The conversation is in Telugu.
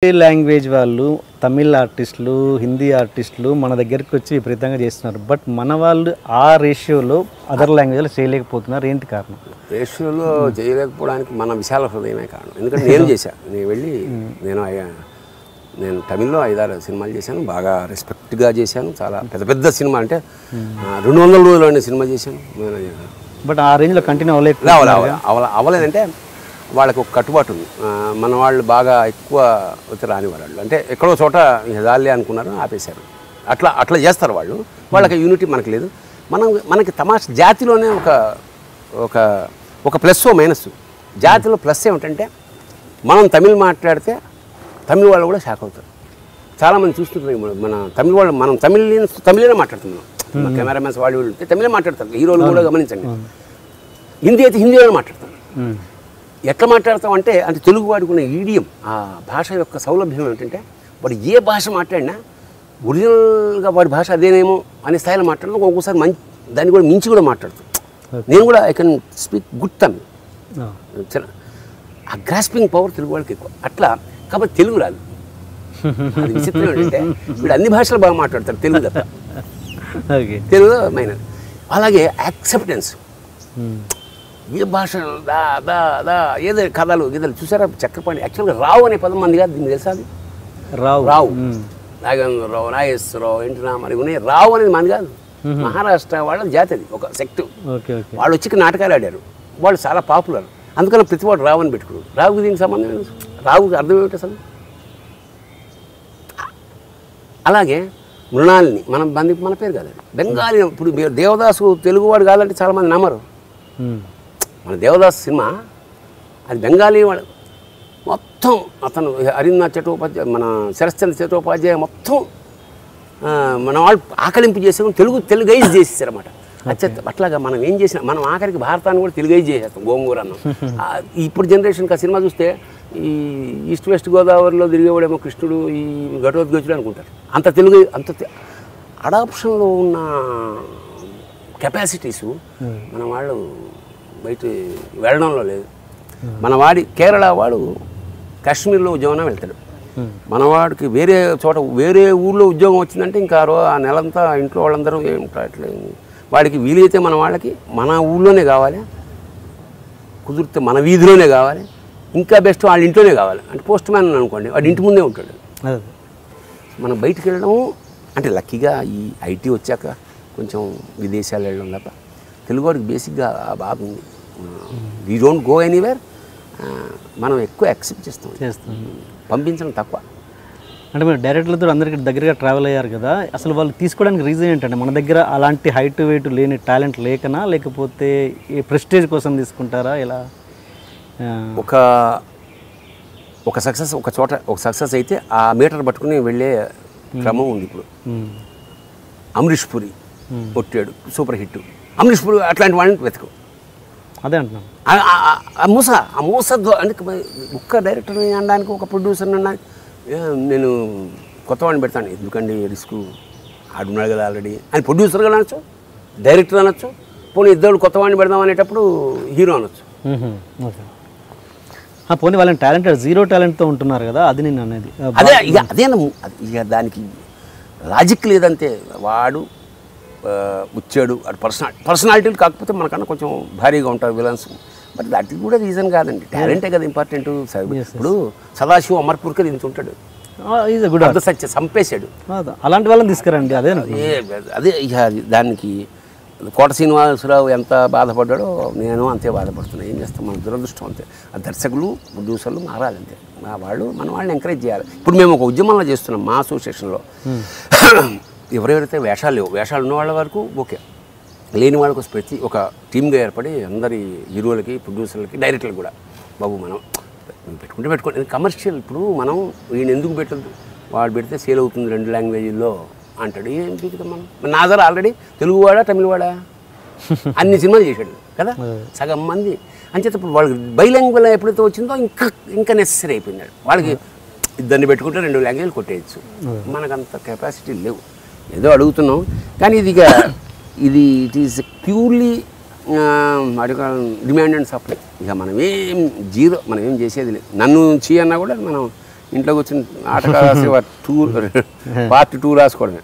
లాంగ్వేజ్ వాళ్ళు తమిళ్ ఆర్టిస్టులు, హిందీ ఆర్టిస్టులు మన దగ్గరికి వచ్చి విపరీతంగా చేస్తున్నారు. బట్ మన వాళ్ళు ఆ రేషియోలో అదర్ లాంగ్వేజ్లో చేయలేకపోతున్నారు. ఏంటి కారణం? రేషియోలో చేయలేకపోవడానికి మన విశాల హృదయమే కారణం. ఎందుకంటే నేను చేశాను, నేను వెళ్ళి నేను తమిళ్లో 5-6 సినిమాలు చేశాను, బాగా రెస్పెక్ట్గా చేశాను. చాలా పెద్ద పెద్ద సినిమా అంటే 200 రోజులు సినిమా చేశాను. బట్ ఆ రేంజ్లో కంటిన్యూ అవ్వలేదంటే వాళ్ళకి ఒక కట్టుబాటు ఉంది. మన వాళ్ళు బాగా ఎక్కువ వచ్చి రాని వాళ్ళు అంటే ఎక్కడో చోట హెదాలి అనుకున్నారు, ఆపేశారు. అట్లా చేస్తారు వాళ్ళు. వాళ్ళకి యూనిటీ మనకు లేదు. మనకి తమాష జాతిలోనే ఒక ప్లస్ మైనస్. జాతిలో ప్లస్ ఏమిటంటే మనం తమిళ్ మాట్లాడితే తమిళ వాళ్ళు కూడా షాక్ అవుతారు. చాలామంది చూస్తుంటారు మన తమిళ వాళ్ళు, మనం తమిళనే మాట్లాడుతున్నాం. కెమెరామెన్స్ వాళ్ళు తమిళే మాట్లాడతారు, హీరోలు కూడా గమనించండి. హిందీ అయితే హిందీలోనే మాట్లాడతారు. ఎట్లా మాట్లాడతాం అంటే తెలుగు వాడుకున్న ఈడియం, ఆ భాష యొక్క సౌలభ్యం ఏంటంటే వాడు ఏ భాష మాట్లాడినా ఒరిజినల్గా వాడి భాష అదేనేమో అనే స్థాయిలో మాట్లాడడం. ఒక్కొక్కసారి దాన్ని కూడా మించి కూడా మాట్లాడుతాం. నేను కూడా I can speak good Tamil. ఆ గ్రాస్పింగ్ పవర్ తెలుగు వాళ్ళకి ఎక్కువ. అట్లా కాబట్టి తెలుగు రాదు. అది విచిత్రం ఏంటంటే వీడు అన్ని భాషలు బాగా మాట్లాడతారు, తెలుగు తప్ప. తెలుగు మైనర్. అలాగే యాక్సెప్టెన్స్. ఏ భాష ఏదో కథలు గీతలు చూసారా? చక్రపాణి యాక్చువల్గా రావు అనే పదం మంది కాదు, దీనికి తెలుసా? అది రావు, నాగేంద్రరావు, నాగేశ్వరరావు, ఎన్టీ రామారావు ఉన్నాయి. రావు అనేది మంది కాదు, మహారాష్ట్ర వాళ్ళ జాతి. అది ఒక సెక్ట్. వాళ్ళు వచ్చి నాటకాలు ఆడారు, వాళ్ళు చాలా పాపులర్. అందుకని ప్రతి వాడు రావు అని పెట్టుకున్నారు. రావుకి దీనికి సంబంధం ఏంటి? రావుకి అర్థం ఏమిటి అసలు? అలాగే మృణాలిని మన పేరు కాదండి, బెంగాలీ. ఇప్పుడు మీరు దేవదాసు తెలుగువాడు కాదంటే చాలామంది నమ్మరు. మన దేవదాస్ సినిమా అది బెంగాలీ వాడు మొత్తం. అతను అరినాథ్ చట్టోపాధ్యాయ, మన శరశ్చంద్ర చట్టోపాధ్యాయ మొత్తం మన వాళ్ళు ఆకలింపు చేసాము, తెలుగైజ్ చేసేసారన్నమాట. అట్లాగా మనం ఏం చేసినా మనం ఆఖరికి భారతాన్ని కూడా తెలుగైజ్ చేసేస్తాం. గోంగూర అన్నం. ఇప్పుడు జనరేషన్కి ఆ సినిమా చూస్తే ఈ ఈస్ట్ వెస్ట్ గోదావరిలో తిరిగేవాడేమో కృష్ణుడు, ఈ ఘటోద్గజుడు అనుకుంటారు. అంత తెలుగు, అంత అడాప్షన్లో ఉన్న కెపాసిటీసు మన వాళ్ళు బయట వెళ్ళడంలో లేదు. మన వాడి కేరళ వాడు కాశ్మీర్లో ఉద్యోగం వెళ్తాడు. మనవాడికి వేరే చోట వేరే ఊళ్ళో ఉద్యోగం వచ్చిందంటే ఇంకా ఆ నెలంతా ఇంట్లో వాళ్ళందరూ ఏమిటట్లే. వాడికి వీలైతే మన వాళ్ళకి మన ఊళ్ళోనే కావాలి, కుదిరితే మన వీధిలోనే కావాలి, ఇంకా బెస్ట్ వాళ్ళ ఇంట్లోనే కావాలి. అంటే పోస్ట్ మ్యాన్ అనుకోండి, వాడి ఇంటి ముందే ఉంటాడు. మనం బయటికి వెళ్ళడం అంటే లక్కీగా ఈ ఐటీ వచ్చాక కొంచెం విదేశాలు వెళ్ళడం తప్ప తెలుగువాడికి బేసిక్గా బాగా ఉంది. We don't go anywhere. మనం ఎక్కువ యాక్సెప్ట్ చేస్తాం, పంపించడం తక్కువ. అంటే మీరు డైరెక్టర్లతో అందరికీ దగ్గరగా ట్రావెల్ అయ్యారు కదా, అసలు వాళ్ళు తీసుకోవడానికి రీజన్ ఏంటంటే మన దగ్గర అలాంటి హైట్ వెయిట్ లేని టాలెంట్ లేకనా, లేకపోతే ఈ ప్రెస్టేజ్ కోసం తీసుకుంటారా? ఎలా ఒక సక్సెస్ ఒక చోట ఒక సక్సెస్ అయితే ఆ మీటర్ పట్టుకుని వెళ్ళే క్రమం ఉంది. ఇప్పుడు అమరీష్ పురి కొట్టాడు, సూపర్ హిట్. అమరీష్ పురి అట్లాంటి వాళ్ళని వెతుకు. అదే అంటున్నాను. ఆ మూస అంటే ఒక్క డైరెక్టర్ని అనడానికి, ఒక ప్రొడ్యూసర్ని అనడానికి నేను కొత్త వాడిని పెడతాను. ఎందుకండి రిస్క్? ఆడున్నాడు కదా ఆల్రెడీ అని ప్రొడ్యూసర్గా అనొచ్చు, డైరెక్టర్ అనొచ్చు. పోనీ ఇద్దరు కొత్త వాడిని పెడదాం అనేటప్పుడు హీరో అనొచ్చు. పోనీ వాళ్ళని టాలెంటెడ్, జీరో టాలెంట్తో ఉంటున్నారు కదా, అది నేను అనేది. ఇక దానికి లాజిక్ లేదంతే. వాడు వచ్చాడు, వాడు పర్సనాలిటీలు కాకపోతే మనకన్నా కొంచెం భారీగా ఉంటారు విలన్స్. బట్ దానికి కూడా రీజన్ కాదండి, టాలెంటే కదా ఇంపార్టెంట్. ఇప్పుడు సదాశివ అమర్పూర్కి దించుంటాడు, సత్య చంపేశాడు. అలాంటి వాళ్ళని తీసుకురండి. అదే ఇక దానికి కోట శ్రీనివాసరావు ఎంత బాధపడ్డాడో నేను అంతే బాధపడుతున్నాను. ఏం చేస్తాం, మన దురదృష్టం అంతే. ఆ దర్శకులు ప్రొడ్యూసర్లు మారాలి అంతే. మన వాళ్ళని ఎంకరేజ్ చేయాలి. ఇప్పుడు మేము ఒక ఉద్యమంలో చేస్తున్నాం మా అసోసియేషన్లో. ఎవరెవరైతే వేషాలు ఉన్న వాళ్ళ వరకు ఓకే, లేని వాళ్ళకు ప్రతి ఒక టీమ్గా ఏర్పడి అందరి హీరోలకి, ప్రొడ్యూసర్లకి, డైరెక్టర్లకు కూడా బాబు మనం పెట్టుకోండి. కమర్షియల్ ఇప్పుడు మనం ఈయన ఎందుకు పెట్టద్దు, వాడు పెడితే సేల్ అవుతుంది 2 లాంగ్వేజ్ల్లో అంటాడు. ఏం చూద్దాం మనం? నాజర్ ఆల్రెడీ తెలుగువాడా తమిళవాడా అన్ని సినిమాలు చేశాడు కదా, సగం మంది. అంచేత ఇప్పుడు వాళ్ళకి బైలాంగ్వేజ్ ఎప్పుడైతే వచ్చిందో ఇంకా నెసెసరీ అయిపోయినాడు. వాళ్ళకి ఇద్దరిని పెట్టుకుంటే 2 లాంగ్వేజ్లు కొట్టేయచ్చు. మనకంత కెపాసిటీ లేవు. ఏదో అడుగుతున్నాం కానీ ఇది it is purely demand and supply. ఇక మనం ఏం జీరో, మనం ఏం చేసేది లేదు. నన్ను చీ అన్నా కూడా మనం ఇంట్లో కూర్చొని నాటకాలు రాసి పార్ట్ 2 రాసుకోవడమే.